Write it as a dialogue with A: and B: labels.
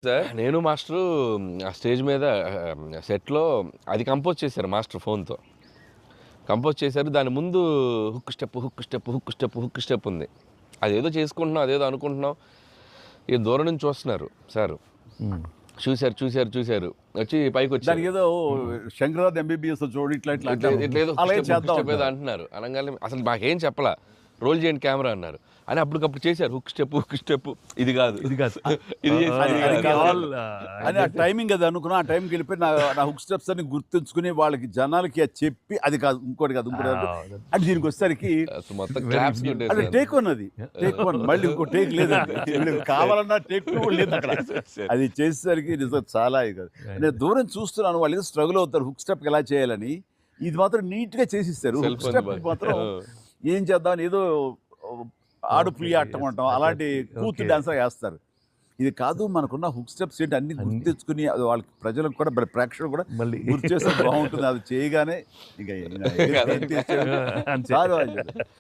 A: Sir నేను master ఆ stage మీద సెట్‌లో అది కంపోజ్ చేశారు మాస్టర్ ఫోన్‌తో. కంపోజ్ చేశారు. దాని ముందు hook step, hook step, hook step, hook step ఉంది. అదేదో చేసుకుంటున్నాం, అదేదో అనుకుంటున్నాం. ఇక దూరం నుంచి చూస్తున్నారు సారు. చూసారు. వచ్చి పైకొచ్చారు.
B: దానికి ఏదో శంకరాద్ ఎంబీబీఎస్ చూడు ఇట్లా
A: ఇట్లేదో
B: అలాగే
A: హుక్ స్టెప్
B: చేద్దాం
A: ఏదో అంటున్నారు. అనంగానే అసలు మాకేం చెప్పలా. రోల్ చేయండి కెమెరా అన్నారు. అని అప్పటికప్పుడు చేశారు. హుక్ స్టెప్ ఇది కాదు.
C: ఇది కాదు.
A: ఇది చేసి
B: అది
A: ఇది కాదు.
C: all,
B: అని ఆ టైమింగ్ అది అనుకున్నా. ఆ టైంకి వెళ్ళిపోయి నా హుక్ స్టెప్స్ అని గుర్తుంచుకుని వాళ్ళకి జనాలకి అది చెప్పి అది కాదు ఇంకోటి కాదు అంటే దీనికి వచ్చేసరికి
A: అసలు మొత్తం క్లాప్స్
B: అది టేక్ వన్ టేక్ వన్ మళ్ళీ ఇంకో టేక్ లేదు కావాలన్నా టేక్ టూ లేదు అక్కడ. అది చేసేసరికి నిజం చాలా ఇది. నేను దూరం చూస్తున్నాను వాళ్ళు ఏదో స్ట్రగుల్ అవుతారు హుక్ స్టెప్ ఎలా చేయాలని. ఇది మాత్రం నీట్ గా చేసిస్తారు. హుక్ స్టెప్ మాత్రం ఏం చేద్దాం ఏదో ఆడు పులి ఆటం అంటాం అలాంటి కూతు డాన్స్ వేస్తారు. ఇది కాదు మనకున్న హుక్ స్టెప్స్ ఏంటి అన్ని గుర్తు తెచ్చుకుని అది వాళ్ళకి ప్రజలకు కూడా ప్రేక్షకులు కూడా
C: మళ్ళీ
B: గుర్తు చేస్తే బాగుంటుంది. అది చేయగానే ఇక
C: అంతే.
B: చాలు.